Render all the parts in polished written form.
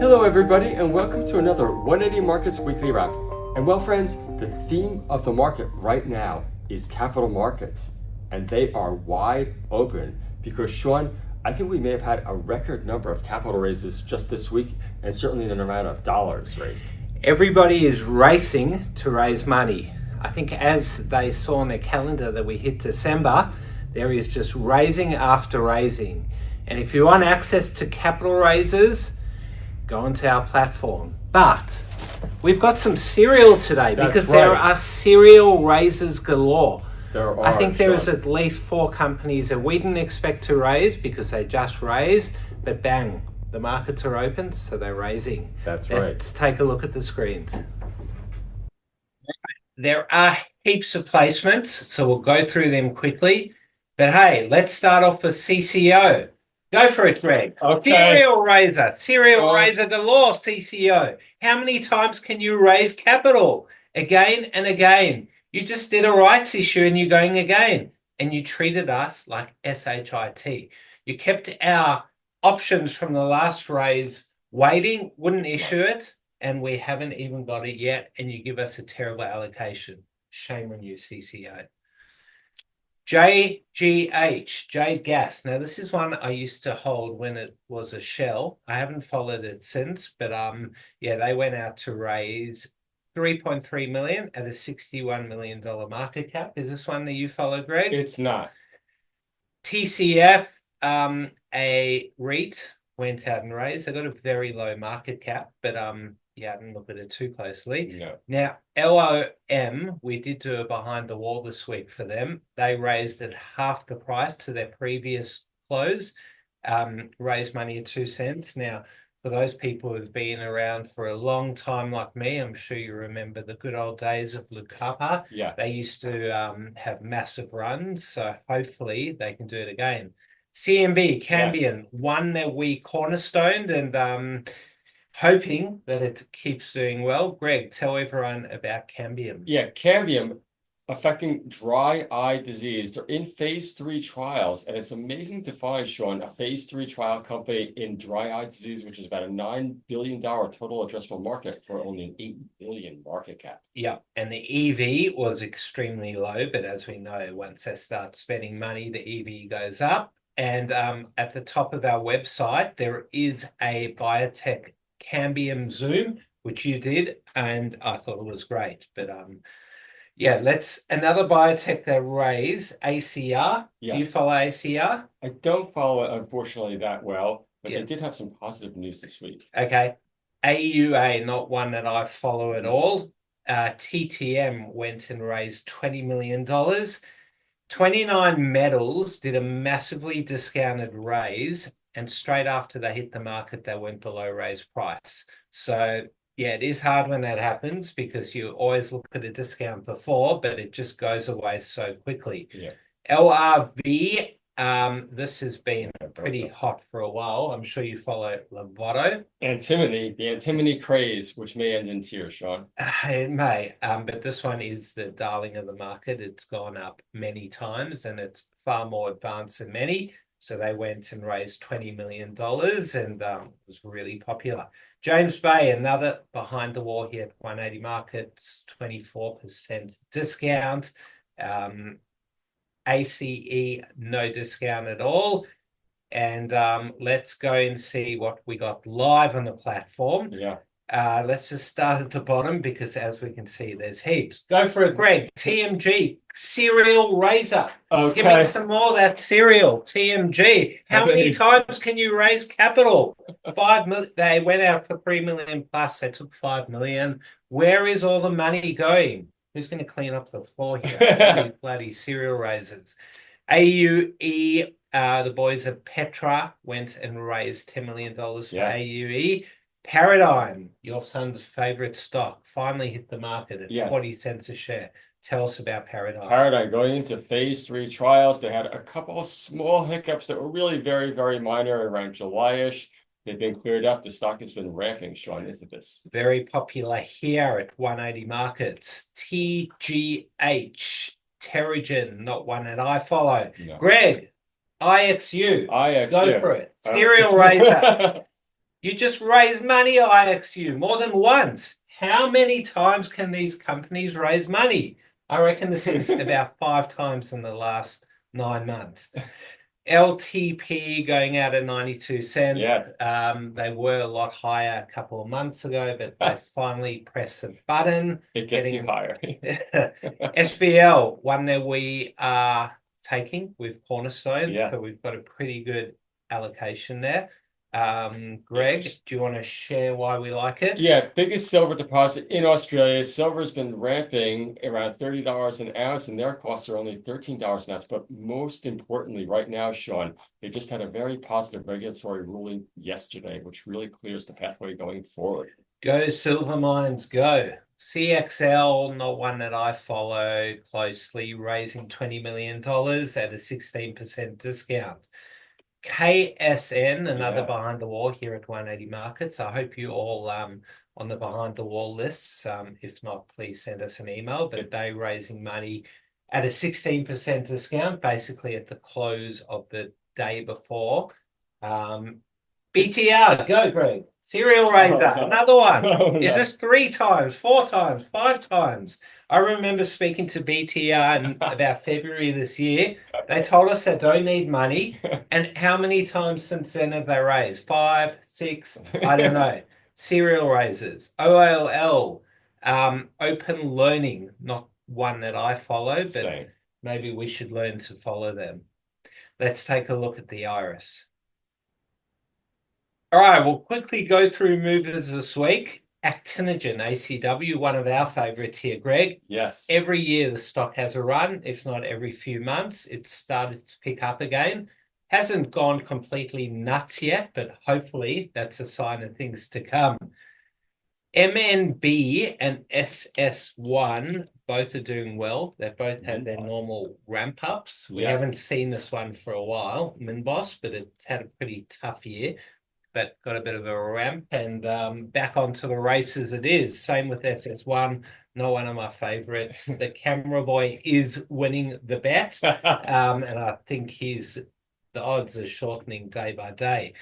Hello everybody and welcome to another 180 Markets Weekly Wrap. And well friends, the theme of the market right now is capital markets, and they are wide open because Sean, I think we may have had a record number of capital raises just this week, and certainly an amount of dollars raised. Everybody is racing to raise money. I think as they saw on their calendar that we hit December, there is just raising after raising. And if you want access to capital raises, go onto our platform. But we've got some cereal today because there are cereal raises galore. There are. I think there is at least 4 companies that we didn't expect to raise because they just raised, but bang, the markets are open, so they're raising. That's right. Let's take a look at the screens. There are heaps of placements, so we'll go through them quickly. But hey, let's start off with CCO. Go for it, Greg. Okay. Serial raiser galore, CCO. How many times can you raise capital? Again and again. You just did a rights issue and you're going again. And you treated us like SHIT. You kept our options from the last raise waiting, wouldn't issue it, and we haven't even got it yet, and you give us a terrible allocation. Shame on you, CCO. JGH, Jade Gas. Now, this is one I used to hold when it was a shell. I haven't followed it since, but yeah, they went out to raise 3.3 million at a $61 million market cap. Is this one that you follow, Greg? It's not. TCF, a REIT, went out and raised. They got a very low market cap, but yeah, I didn't look at it too closely. No. Now, LOM, we did do a behind the wall this week for them. They raised at half the price to their previous close, raised money at 2 cents. Now, for those people who've been around for a long time like me, I'm sure you remember the good old days of Lucapa. Yeah. They used to have massive runs, so hopefully they can do it again. CMB, Cambium, one that we cornerstoned and hoping that it keeps doing well. Greg, tell everyone about Cambium. Yeah, Cambium affecting dry eye disease. They're in phase 3 trials, and it's amazing to find, Sean, a phase 3 trial company in dry eye disease, which is about a $9 billion total addressable market for only an $8 billion market cap. Yeah, and the EV was extremely low, but as we know, once they start spending money, the EV goes up. And at the top of our website, there is a biotech Cambium Zoom, which you did, and I thought it was great. But yeah, another biotech that raised ACR. Yes. Do you follow ACR? I don't follow it, unfortunately, that well, but Yeah. they did have some positive news this week. Okay. AUA, not one that I follow at all. TTM went and raised $20 million. 29 Metals did a massively discounted raise, and straight after they hit the market, they went below raise price. So yeah, it is hard when that happens because you always look at a discount before, but it just goes away so quickly. Yeah. LRV, this has been pretty hot for a while. I'm sure you follow Lovato. Antimony, the antimony craze, which may end in tears, Sean. It may, but this one is the darling of the market. It's gone up many times and it's far more advanced than many. So they went and raised $20 million and was really popular. James Bay, another behind the wall here at 180 Markets, 24% discount. ACE, no discount at all. And let's go and see what we got live on the platform. Yeah. Let's just start at the bottom because as we can see, there's heaps. Go for it, Greg. TMG, cereal raiser. Okay. Give me some more of that cereal. TMG. How many times can you raise capital? 5 million. They went out for 3 million plus. They took 5 million. Where is all the money going? Who's going to clean up the floor here? These bloody cereal raisers. AUE, the boys at Petra went and raised $10 million for AUE. Paradigm, your son's favorite stock, finally hit the market at 40 cents a share. Tell us about Paradigm. Paradigm going into phase 3 trials. They had a couple of small hiccups that were really very, very minor around July-ish. They've been cleared up. The stock has been ramping, Sean, into this. Very popular here at 180 Markets. TGH, Terrigen, not one that I follow. No. Greg, IXU. IXU. Go for it. Cereal raiser. You just raised money, I asked you, more than once. How many times can these companies raise money? I reckon this is about 5 times in the last 9 months. LTP going out at 92 cents. Yeah. They were a lot higher a couple of months ago, but they finally pressed the button. It gets you higher. SVL, one that we are taking with Cornerstone. Yeah. So we've got a pretty good allocation there. Greg, do you want to share why we like it? Yeah, biggest silver deposit in Australia. Silver's been ramping around $30 an ounce, and their costs are only $13 an ounce. But most importantly, right now, Sean, they just had a very positive regulatory ruling yesterday, which really clears the pathway going forward. Go silver mines, go. CXL, not one that I follow closely, raising $20 million at a 16% discount. KSN, another behind the wall here at 180 Markets. I hope you all on the behind the wall lists. If not, please send us an email. But they raising money at a 16% discount, basically at the close of the day before. BTR, go, Greg. Serial raiser, another one. Is this 3 times, 4 times, 5 times? I remember speaking to BTR in about February this year. They told us they don't need money. And how many times since then have they raised? 5, 6, I don't know. Serial raisers. OLL, Open Learning, not one that I follow, but maybe we should learn to follow them. Let's take a look at the iris. All right, we'll quickly go through movers this week. Actinogen, ACW, one of our favorites here, Greg. Yes. Every year the stock has a run, if not every few months. It's started to pick up again. Hasn't gone completely nuts yet, but hopefully that's a sign of things to come. MNB and SS1 both are doing well. They both had their normal ramp ups. We haven't seen this one for a while, Minboss, but it's had a pretty tough year. But got a bit of a ramp and back onto the races it is. Same with SS1, not one of my favorites. The camera boy is winning the bet, and I think the odds are shortening day by day.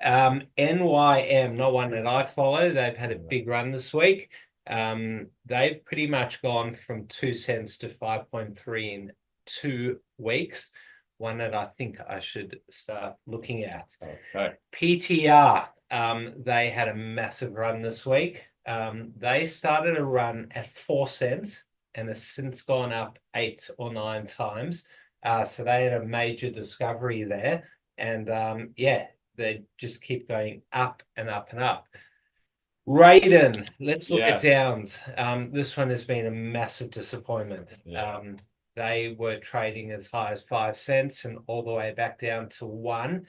NYM, not one that I follow. They've had a big run this week. They've pretty much gone from 2 cents to 5.3 in 2 weeks. One that I think I should start looking at. Okay. PTR, they had a massive run this week. They started a run at 4 cents and has since gone up 8 or 9 times. So they had a major discovery there. And they just keep going up and up and up. Raiden, let's look at Downs. This one has been a massive disappointment. They were trading as high as 5 cents and all the way back down to 1.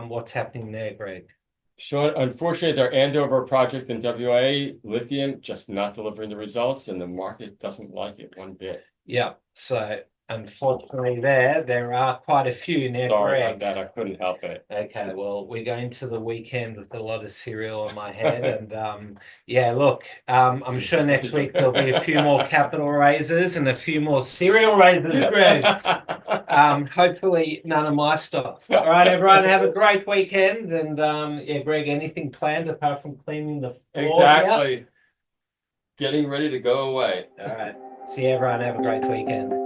What's happening there, Greg? Sean, unfortunately, their Andover project in WA, lithium, just not delivering the results, and the market doesn't like it one bit. Yeah, so unfortunately there are quite a few now. Sorry about that, I couldn't help it. Okay, well, we're going to the weekend with a lot of cereal on my head. And look, I'm sure next week there'll be a few more capital raises and a few more cereal raises, Greg. Hopefully none of my stuff. All right, everyone, have a great weekend. And Greg, anything planned apart from cleaning the floor? Exactly. Getting ready to go away. All right. See you, everyone. Have a great weekend.